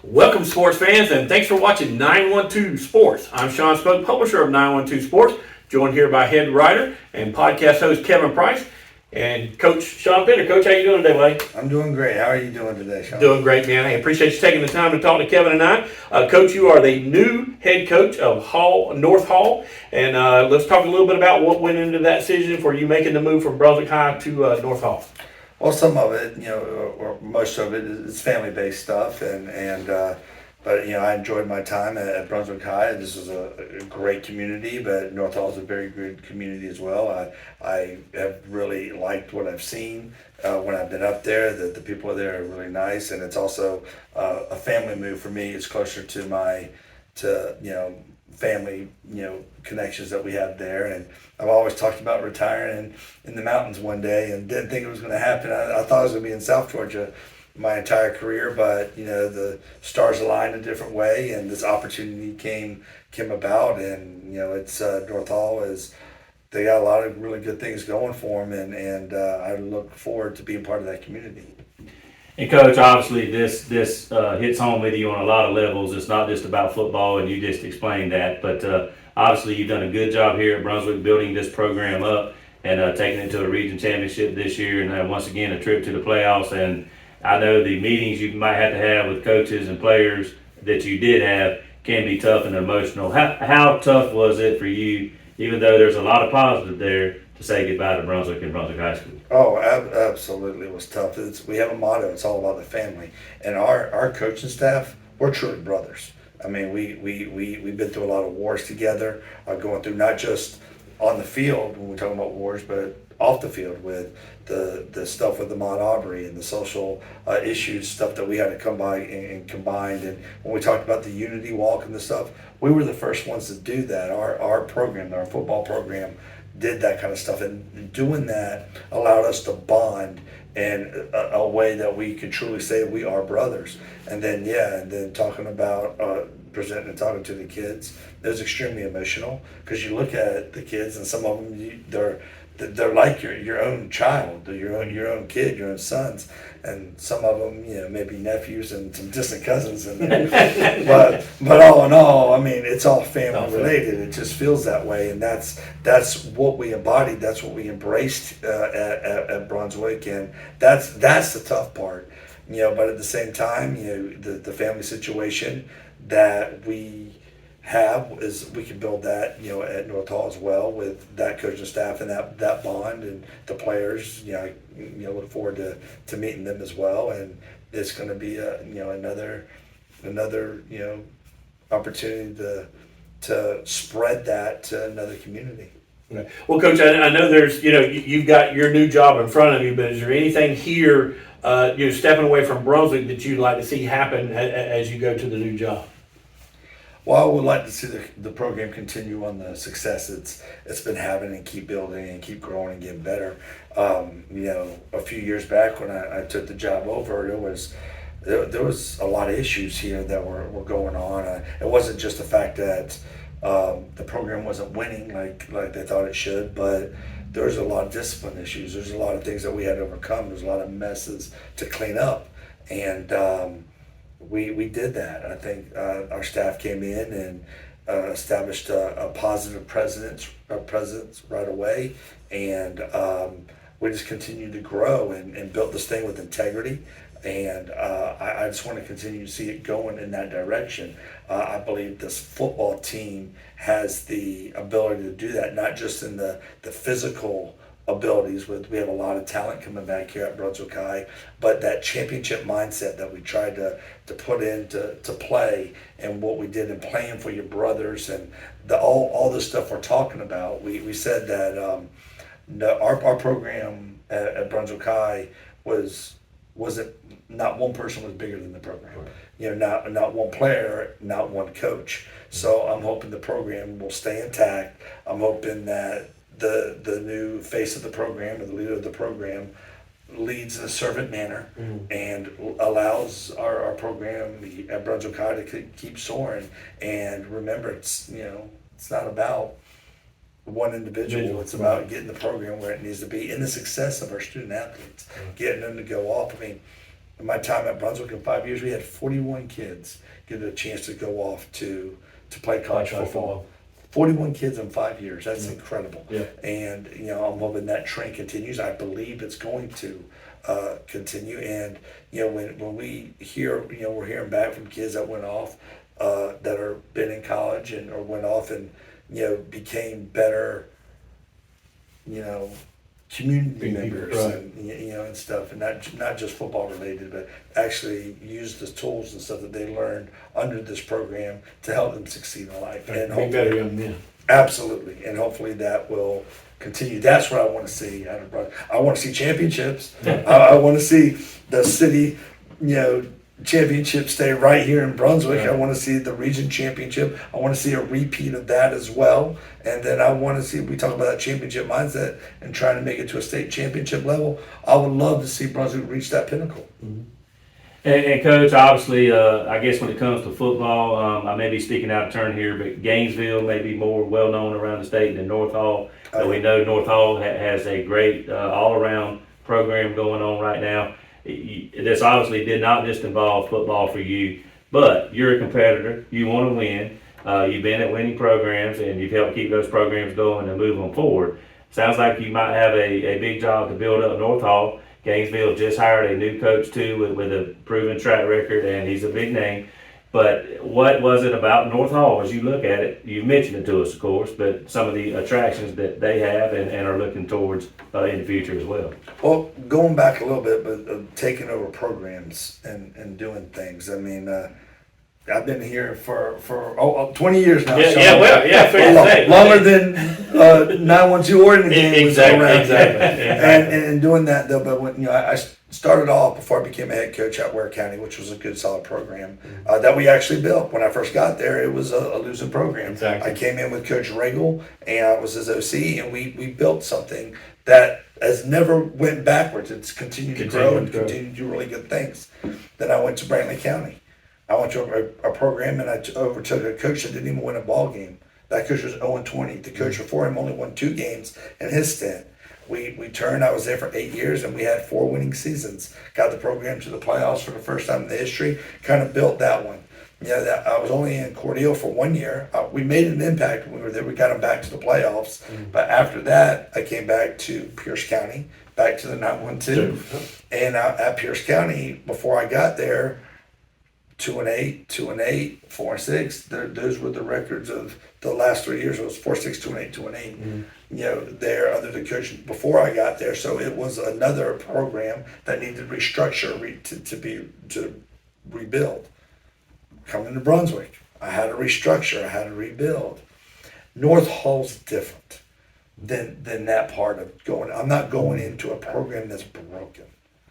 Welcome, sports fans, and thanks for watching 912 Sports. I'm Shawn, Smoak, publisher of 912 Sports, joined here by head writer and podcast host Kevin Price and Coach Shawn Pender. Coach, how you doing today, buddy? I'm doing great. How are you doing today, Shawn? Doing great, man. I appreciate you taking the time to talk to Kevin and I. Coach, you are the new head coach of North Hall, and let's talk a little bit about what went into that decision for you making the move from Brunswick High to North Hall. Well, some of it, or most of it is family-based stuff, but I enjoyed my time at Brunswick High. This was a great community, but North Hall is a very good community as well. I have really liked what I've seen when I've been up there. The people there are really nice, and it's also a family move for me. It's closer to my family, connections that we have there. And I've always talked about retiring in the mountains one day and didn't think it was going to happen. I thought I was going to be in South Georgia my entire career, but the stars aligned a different way, and this opportunity came about. And it's North Hall they got a lot of really good things going for them, and I look forward to being part of that community. And Coach, obviously this hits home with you on a lot of levels. It's not just about football, and you just explained that. But obviously you've done a good job here at Brunswick building this program up and taking it to a region championship this year, and once again a trip to the playoffs. And I know the meetings you might have to have with coaches and players that you did have can be tough and emotional. How tough was it for you, even though there's a lot of positive there, to say goodbye to Brunswick and Brunswick High School? Oh, absolutely, it was tough. We have a motto. It's all about the family, and our coaching staff. We're truly brothers. I mean, we've been through a lot of wars together, going through not just on the field when we're talking about wars, but off the field with the stuff with the Ahmaud Arbery and the social issues, stuff that we had to come by and combined. And when we talked about the unity walk and the stuff, we were the first ones to do that. Our program, our football program, did that kind of stuff, and doing that allowed us to bond in a way that we could truly say we are brothers. And then talking about presenting and talking to the kids, it was extremely emotional, because you look at the kids and some of them they're like your own child, your own kid, your own sons, and some of them maybe nephews and some distant cousins in there. but all in all, I mean, it's all family related. It just feels that way, and that's what we embodied. That's what we embraced at Brunswick, and that's the tough part. But at the same time, the family situation that we have is we can build that at North Hall as well, with that coaching staff and that bond, and the players. Look forward to meeting them as well, and it's going to be another opportunity to spread that to another community. Okay. Well, Coach, I know there's you've got your new job in front of you, but is there anything here stepping away from Brunswick that you'd like to see happen as you go to the new job? Well, I would like to see the program continue on the success it's been having, and keep building and keep growing and getting better. A few years back when I took the job over, there was a lot of issues here that were going on. It wasn't just the fact that the program wasn't winning like they thought it should, but there was a lot of discipline issues. There's a lot of things that we had to overcome. There's a lot of messes to clean up, and we did that. I think our staff came in and established a positive presence right away, and we just continued to grow and built this thing with integrity. And I just want to continue to see it going in that direction. I believe this football team has the ability to do that, not just in the physical abilities. We have a lot of talent coming back here at Brunswick High, but that championship mindset that we tried to put into play, and what we did in playing for your brothers, and all the stuff we're talking about. We said that our program at Brunswick High wasn't not one person was bigger than the program. Right. Not one player, not one coach. So I'm hoping the program will stay intact. I'm hoping that the new face of the program, or the leader of the program, leads in a servant manner, and allows our program at Brunswick High to keep soaring. And remember, it's not about one individual. It's about getting the program where it needs to be, and the success of our student athletes, getting them to go off. I mean, in my time at Brunswick in 5 years, we had 41 kids get a chance to go off to play college football. 41 kids in 5 years. That's incredible. Yeah. And, I'm hoping that trend continues. I believe it's going to continue. And, when we hear, we're hearing back from kids that went off that are been in college or went off and, became better, community members Right. and, and stuff. And not just football related, but actually use the tools and stuff that they learned under this program to help them succeed in life. And Be better young men. absolutely, and hopefully that will continue. That's what I want to see out of Brunswick. I want to see championships. I want to see the city, championship stay right here in Brunswick. Right. I want to see the region championship. I want to see a repeat of that as well. And then I want to see, we talk about that championship mindset and trying to make it to a state championship level. I would love to see Brunswick reach that pinnacle. And Coach, obviously, I guess when it comes to football, I may be speaking out of turn here, but Gainesville may be more well known around the state than North Hall. We know North Hall has a great all-around program going on right now. This obviously did not just involve football for you, but you're a competitor. You want to win. You've been at winning programs, and you've helped keep those programs going and move them forward. Sounds like you might have a big job to build up North Hall. Gainesville just hired a new coach too with a proven track record, and he's a big name. But what was it about North Hall as you look at it? You mentioned it to us, of course, but some of the attractions that they have and are looking towards in the future as well. Well, going back a little bit, but taking over programs and doing things. I mean, I've been here for 20 years now. Yeah, Shawn. fair to say. Longer than 912 Oregon game was around. Exactly. And doing that though, but when I started off before I became a head coach at Ware County, which was a good solid program that we actually built. When I first got there, it was a losing program. Exactly. I came in with Coach Regal and I was his OC, and we built something that has never went backwards. It's continued to grow and continued to do really good things. Then I went to Brantley County. I went to a program and I overtook a coach that didn't even win a ball game. That coach was 0-20. The coach before him only won 2 games in his stint. We turned, I was there for 8 years and we had 4 winning seasons. Got the program to the playoffs for the first time in the history, kind of built that one. That I was only in Cordele for 1 year. We made an impact when we were there. We got them back to the playoffs. But after that, I came back to Pierce County, back to the 912. And at Pierce County, before I got there, 2-8, 4-6. Those were the records of the last 3 years. It was 4-6, 2-8, 2-8. There under the coach before I got there. So it was another program that needed restructure to rebuild. Coming to Brunswick, I had to restructure. I had to rebuild. North Hall's different than that part of going. I'm not going into a program that's broken.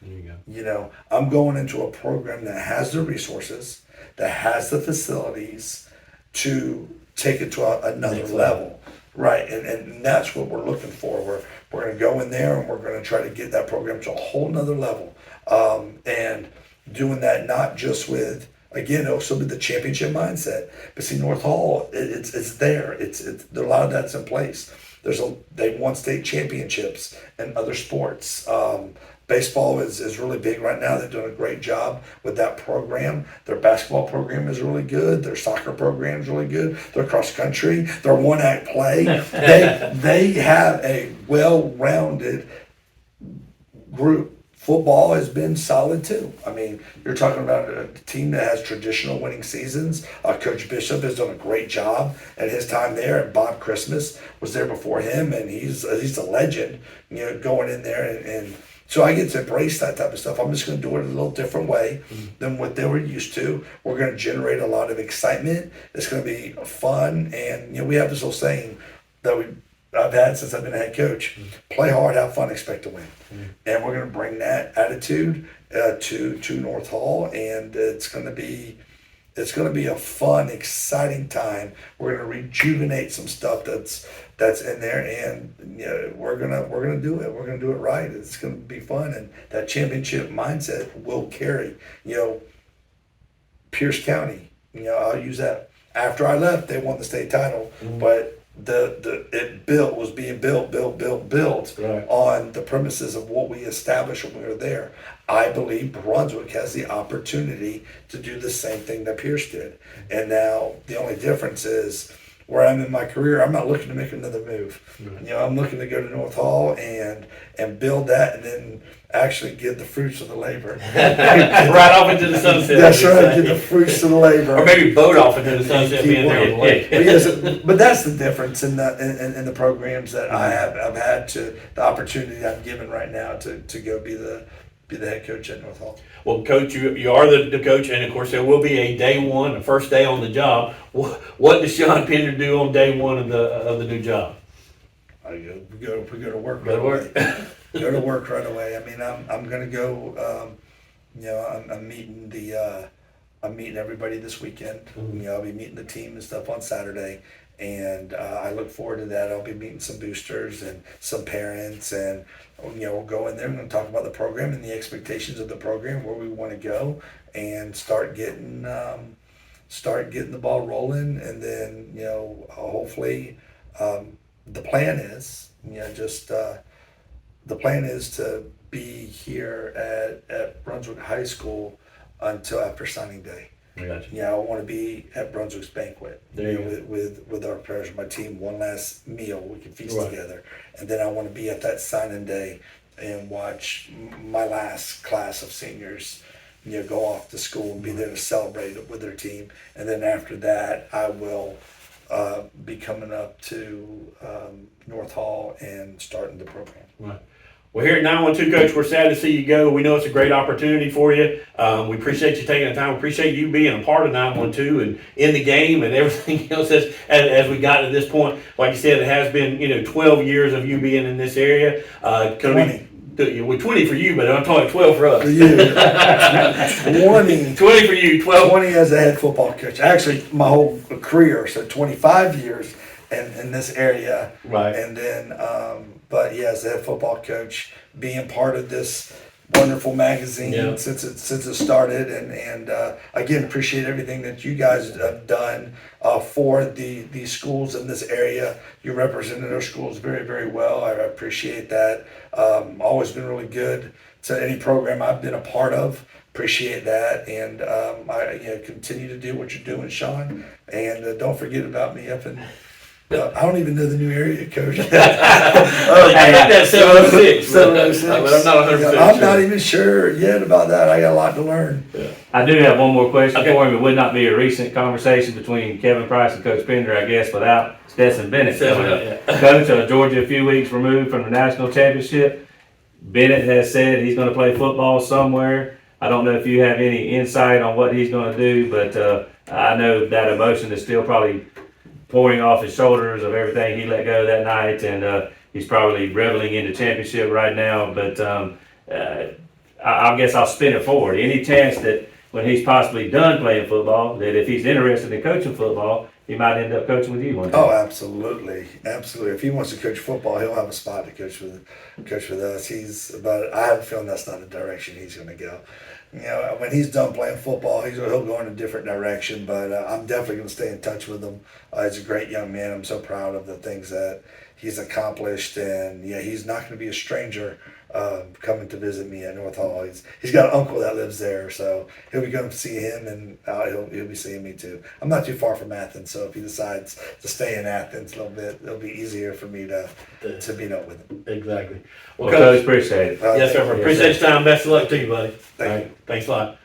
There you go. I'm going into a program that has the resources, that has the facilities to take it to another level. Right, and that's what we're looking for. We're going to go in there and we're going to try to get that program to a whole nother level. And doing that not just with, again, also with the championship mindset, but see, North Hall, it's there. It's a lot of that's in place. They won state championships and other sports. Baseball is really big right now. They're doing a great job with that program. Their basketball program is really good. Their soccer program is really good. Their cross country, their one-act play. They have a well-rounded group. Football has been solid too. I mean, you're talking about a team that has traditional winning seasons. Coach Bishop has done a great job at his time there, and Bob Christmas was there before him, and he's a legend. Going in there and so I get to embrace that type of stuff. I'm just going to do it a little different way than what they were used to. We're going to generate a lot of excitement. It's going to be fun, and we have this little saying that I've had since I've been a head coach: play hard, have fun, expect to win. And we're going to bring that attitude to North Hall, and it's going to be a fun, exciting time. We're going to rejuvenate some stuff that's in there, and we're gonna do it. We're gonna do it right. It's gonna be fun, and that championship mindset will carry. Pierce County. I'll use that. After I left, they won the state title, but it was being built Right. on the premises of what we established when we were there. I believe Brunswick has the opportunity to do the same thing that Pierce did. And now the only difference is where I'm in my career, I'm not looking to make another move. Right. I'm looking to go to North Hall and build that, and then actually get the fruits of the labor. Right off into the sunset. That's right, get the fruits of the labor. Or maybe boat off into the sunset, Keep being there on the lake. But, yes, but that's the difference in the programs that I've had to the opportunity I'm given right now to go be the head coach at North Hall. Well, Coach, you are the coach, and of course there will be a day one, the first day on the job. What does Shawn Pender do on day one of the new job? We go to work. Go to work. Go to work right away. I mean, I'm gonna go. I'm meeting I'm meeting everybody this weekend. Mm-hmm. I'll be meeting the team and stuff on Saturday, and I look forward to that. I'll be meeting some boosters and some parents, and we'll go in there and talk about the program and the expectations of the program, where we want to go, and start getting the ball rolling, and then hopefully the plan is the plan is to be here at Brunswick High School until after signing day. I got you. I want to be at Brunswick's banquet There you go. with our players, my team, one last meal we can feast Right. together, and then I want to be at that signing day and watch my last class of seniors go off to school and be there to celebrate it with their team, and then after that I will be coming up to North Hall and starting the program. Right. Well, here at 912, Coach, we're sad to see you go. We know it's a great opportunity for you. We appreciate you taking the time. We appreciate you being a part of 912 and in the game and everything else as we got to this point. Like you said, it has been 12 years of you being in this area. 20. We're 20 for you, but I'm talking 12 for us. For you, 20 for you, 12. 20 as a head football coach. Actually, my whole career, so 25 years in this area. Right. And then, but yeah, as a head football coach, being part of this wonderful magazine Yeah. since it started, and again, appreciate everything that you guys have done for these schools in this area. You represented our schools very, very well. I appreciate that. Always been really good to any program I've been a part of. Appreciate that, and I continue to do what you're doing, Shawn. And don't forget about me up in. I don't even know the new area code. I think that's 706. 706. But I'm not 100% I'm sure. not even sure yet about that. I got a lot to learn. I do have one more question Okay. for him. It would not be a recent conversation between Kevin Price and Coach Pender, I guess, without Stetson Bennett. Coach, Georgia a few weeks removed from the national championship. Bennett has said he's going to play football somewhere. I don't know if you have any insight on what he's going to do, but I know that emotion is still probably pouring off his shoulders of everything he let go that night, and he's probably reveling in the championship right now. But I guess I'll spin it forward. Any chance that when he's possibly done playing football, that if he's interested in coaching football, he might end up coaching with you one day? Oh, absolutely. If he wants to coach football, he'll have a spot to coach with us. But I have a feeling that's not the direction he's going to go. When he's done playing football, he'll go in a different direction. But I'm definitely going to stay in touch with him. He's a great young man. I'm so proud of the things that he's accomplished, and he's not going to be a stranger coming to visit me at North Hall. He's got an uncle that lives there, so he'll be going to see him, and he'll be seeing me too. I'm not too far from Athens, so if he decides to stay in Athens a little bit, it'll be easier for me to meet up with him. Exactly. Well, Coach, appreciate it. Yes, sir. Appreciate your time. Best of luck to you, buddy. Thank you. All right. Thanks a lot.